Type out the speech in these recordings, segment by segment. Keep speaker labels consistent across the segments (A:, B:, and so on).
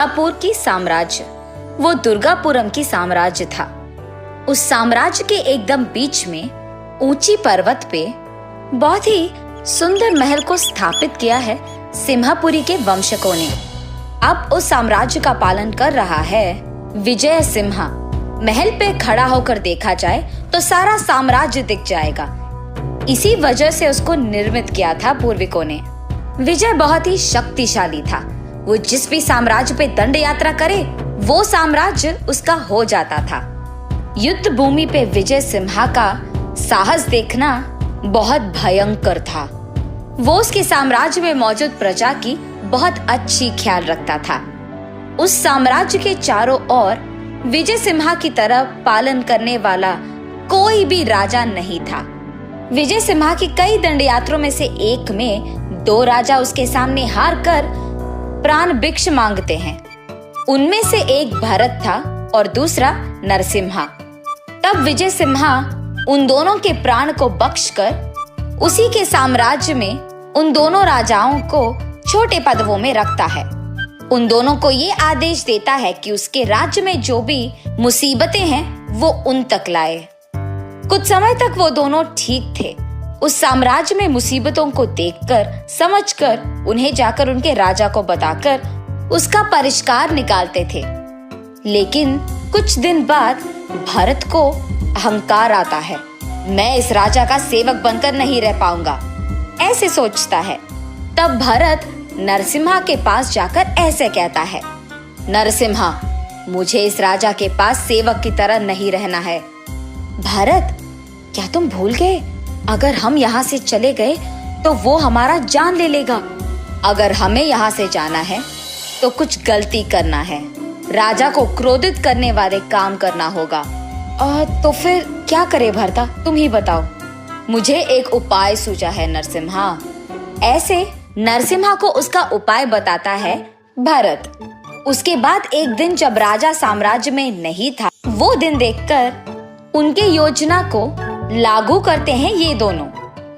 A: दुर्गापुर की साम्राज्य, वो दुर्गापुरम की साम्राज्य था। उस साम्राज्य के एकदम बीच में ऊंची पर्वत पे बहुत ही सुंदर महल को स्थापित किया है सिम्हापुरी के वंशकों ने। अब उस साम्राज्य का पालन कर रहा है विजय सिम्हा। महल पे खड़ा होकर देखा जाए तो सारा साम्राज्य दिख जाएगा। इसी वजह से उसको निर्मित किया था पूर्विकों ने। विजय बहुत ही शक्तिशाली था। वो जिस भी साम्राज्य पे दंड यात्रा करे वो साम्राज्य उसका हो जाता था। युद्ध भूमि पे विजय सिम्हा का साहस देखना बहुत भयंकर था। वो उसके साम्राज्य में मौजूद प्रजा की बहुत अच्छी ख्याल रखता था। उस साम्राज्य के चारों ओर विजय सिम्हा की तरह पालन करने वाला कोई भी राजा नहीं था। विजय सिम्हा की कई दंडयात्रों में से एक में 2 राजा उसके सामने हार कर प्राण भिक्ष मांगते हैं। उनमें से एक भरत था और दूसरा नरसिम्हा। तब विजय सिम्हा उन दोनों के प्राण को बख्शकर उसी के साम्राज्य में उन दोनों राजाओं को छोटे पदवों में रखता है। उन दोनों को ये आदेश देता है कि उसके राज्य में जो भी मुसीबतें हैं वो उन तक लाए। कुछ समय तक वो दोनों ठीक थे। उस साम्राज्य में मुसीबतों को देखकर, समझकर उन्हें जाकर उनके राजा को बताकर उसका परिष्कार निकालते थे। लेकिन कुछ दिन बाद भरत को अहंकार आता है। मैं इस राजा का सेवक बनकर नहीं रह पाऊंगा, ऐसे सोचता है। तब भरत नरसिम्हा के पास जाकर ऐसे कहता है, नरसिम्हा, मुझे इस राजा के पास सेवक की तरह नहीं रहना है। भरत, क्या तुम भूल गए? अगर हम यहाँ से चले गए तो वो हमारा जान ले लेगा। अगर हमें यहाँ से जाना है तो कुछ गलती करना है, राजा को क्रोधित करने वाले काम करना होगा। तो फिर क्या करे भरता, तुम ही बताओ। मुझे एक उपाय सूझा है नरसिम्हा। ऐसे नरसिम्हा को उसका उपाय बताता है भरत। उसके बाद एक दिन जब राजा साम्राज्य में नहीं था, वो दिन देखकर उनके योजना को लागू करते हैं ये दोनों।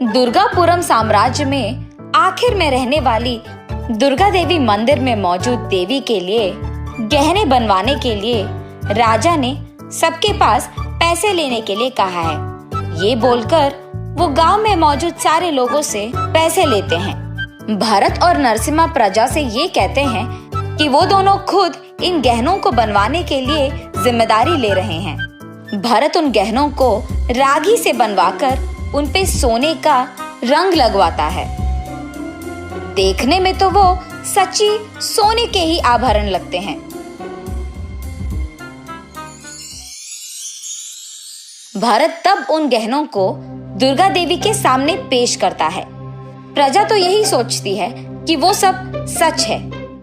A: दुर्गापुरम साम्राज्य में आखिर में रहने वाली दुर्गा देवी मंदिर में मौजूद देवी के लिए गहने बनवाने के लिए राजा ने सबके पास पैसे लेने के लिए कहा है। ये बोलकर वो गांव में मौजूद सारे लोगों से पैसे लेते हैं। भरत और नरसिम्हा प्रजा से ये कहते हैं कि वो दोनों खुद इन गहनों को बनवाने के लिए जिम्मेदारी ले रहे हैं। भरत उन गहनों को रागी से बनवाकर उन पे सोने का रंग लगवाता है। देखने में तो वो सच्ची सोने के ही आभरण लगते हैं। भरत तब उन गहनों को दुर्गा देवी के सामने पेश करता है। प्रजा तो यही सोचती है कि वो सब सच है।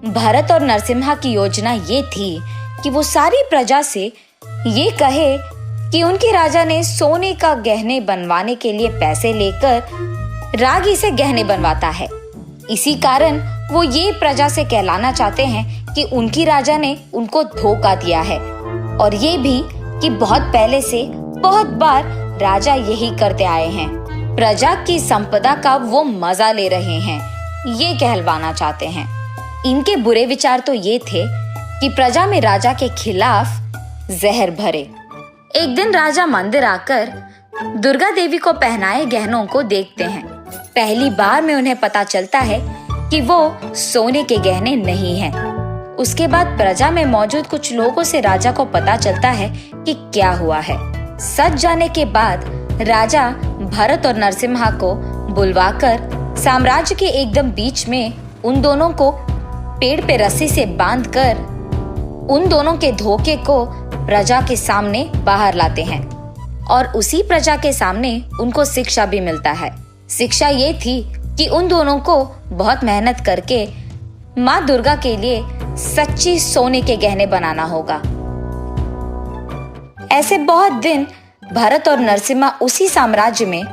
A: भरत और नरसिम्हा की योजना ये थी कि वो सारी प्रजा से ये कहे कि उनके राजा ने सोने का गहने बनवाने के लिए पैसे लेकर रागी से गहने बनवाता है। इसी कारण वो ये प्रजा से कहलाना चाहते हैं कि उनकी राजा ने उनको धोखा दिया है, और ये भी कि बहुत पहले से बहुत बार राजा यही करते आए हैं। प्रजा की संपदा का वो मजा ले रहे हैं, ये कहलवाना चाहते हैं। इनके बुरे विचार तो ये थे कि प्रजा में राजा के खिलाफ जहर भरे। एक दिन राजा मंदिर आकर दुर्गा देवी को पहनाए गहनों को देखते हैं। पहली बार में उन्हें पता चलता है कि वो सोने के गहने नहीं हैं। उसके बाद प्रजा में मौजूद कुछ लोगों से राजा को पता चलता है कि क्या हुआ है। सच जाने के बाद राजा भरत और नरसिम्हा को बुलवाकर साम्राज्य के एकदम बीच में उन दोनों को पेड़ पे रस्सी से बांधकर उन दोनों के धोखे को प्रजा के सामने बाहर लाते हैं, और उसी प्रजा के सामने उनको शिक्षा भी मिलता है। शिक्षा ये थी कि उन दोनों को बहुत मेहनत करके माँ दुर्गा के लिए सच्ची सोने के गहने बनाना होगा। ऐसे बहुत दिन भरत और नरसिम्हा उसी साम्राज्य में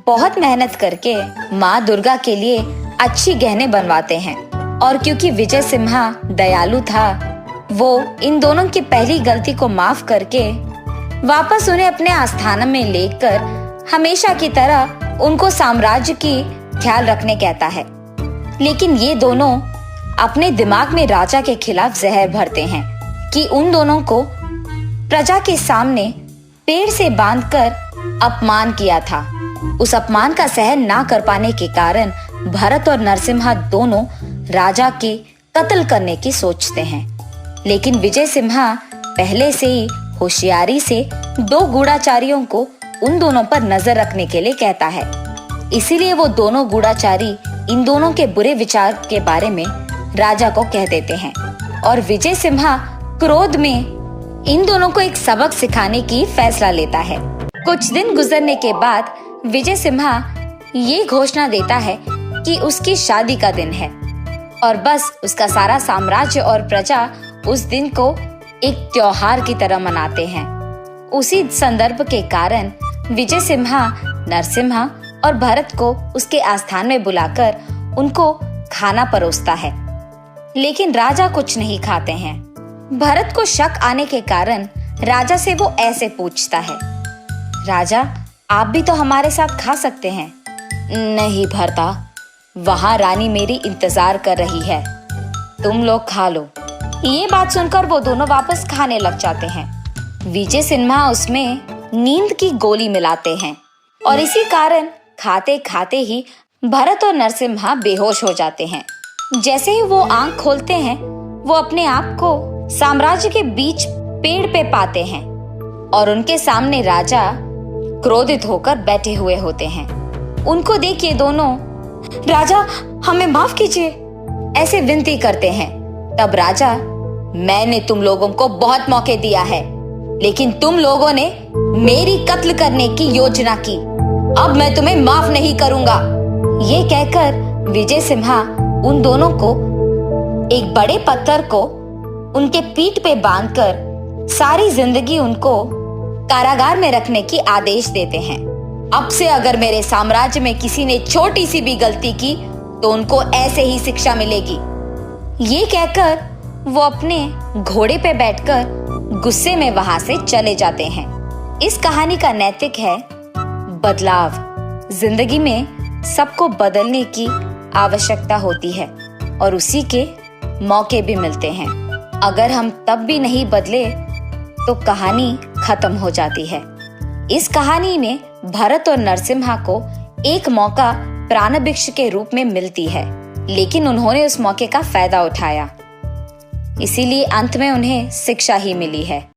A: बहुत मेहनत करके माँ दुर्गा के लिए अच्छी गहने बनवाते हैं। और क्योंकि विजय सिम्हा दयालु था, वो इन दोनों की पहली गलती को माफ करके वापस उन्हें अपने आस्थान में लेकर हमेशा की तरह उनको साम्राज्य की ख्याल रखने कहता है। लेकिन ये दोनों अपने दिमाग में राजा के खिलाफ जहर भरते हैं कि उन दोनों को प्रजा के सामने पेड़ से बांधकर अपमान किया था। उस अपमान का सहन ना कर पाने के कारण भरत और नरसिम्हा दोनों राजा के कत्ल करने की सोचते हैं। लेकिन विजय सिम्हा पहले से ही होशियारी से 2 गूढ़ाचारियों को उन दोनों पर नजर रखने के लिए कहता है। इसीलिए वो दोनों गूढ़ाचारी इन दोनों के बुरे विचार के बारे में राजा को कह देते हैं और विजय सिम्हा क्रोध में इन दोनों को एक सबक सिखाने की फैसला लेता है। कुछ दिन गुजरने के बाद विजय सिम्हा ये घोषणा देता है कि उसकी शादी का दिन है और बस उसका सारा साम्राज्य और प्रजा उस दिन को एक त्योहार की तरह मनाते हैं। उसी संदर्भ के कारण विजय सिम्हा नरसिम्हा और भरत को उसके आस्थान में बुलाकर उनको खाना परोसता है, लेकिन राजा कुछ नहीं खाते हैं। भरत को शक आने के कारण राजा से वो ऐसे पूछता है, राजा आप भी तो हमारे साथ खा सकते हैं। नहीं भरता, वहां रानी मेरी इंतजार कर रही है, तुम लोग खा लो। ये बात सुनकर वो दोनों वापस खाने लग जाते हैं। विजय सिन्हा उसमें नींद की गोली मिलाते हैं और इसी कारण खाते खाते ही भरत और नरसिम्हा बेहोश हो जाते हैं। जैसे ही वो आंख खोलते हैं वो अपने आप को साम्राज्य के बीच पेड़ पे पाते हैं और उनके सामने राजा क्रोधित होकर बैठे हुए होते हैं। उनको देख ये दोनों राजा हमें माफ कीजिए ऐसे विनती करते हैं। तब राजा, मैंने तुम लोगों को बहुत मौके दिया है, लेकिन तुम लोगों ने मेरी कत्ल करने की योजना की, अब मैं तुम्हें माफ नहीं करूंगा। ये कहकर विजय सिम्हा उन दोनों को एक बड़े पत्थर को उनके पीठ पे बांधकर सारी जिंदगी उनको कारागार में रखने की आदेश देते हैं। अब से अगर मेरे साम्राज्य में किसी ने छोटी सी भी गलती की तो उनको ऐसे ही शिक्षा मिलेगी। ये कहकर वो अपने घोड़े पे बैठकर गुस्से में वहां से चले जाते हैं। इस कहानी का नैतिक है बदलाव। जिंदगी में सबको बदलने की आवश्यकता होती है और उसी के मौके भी मिलते हैं। अगर हम तब भी नहीं बदले तो कहानी खत्म हो जाती है। इस कहानी में भरत और नरसिम्हा को एक मौका प्राणभिक्षा के रूप में मिलती है, लेकिन उन्होंने उस मौके का फायदा उठाया, इसीलिए अंत में उन्हें शिक्षा ही मिली है।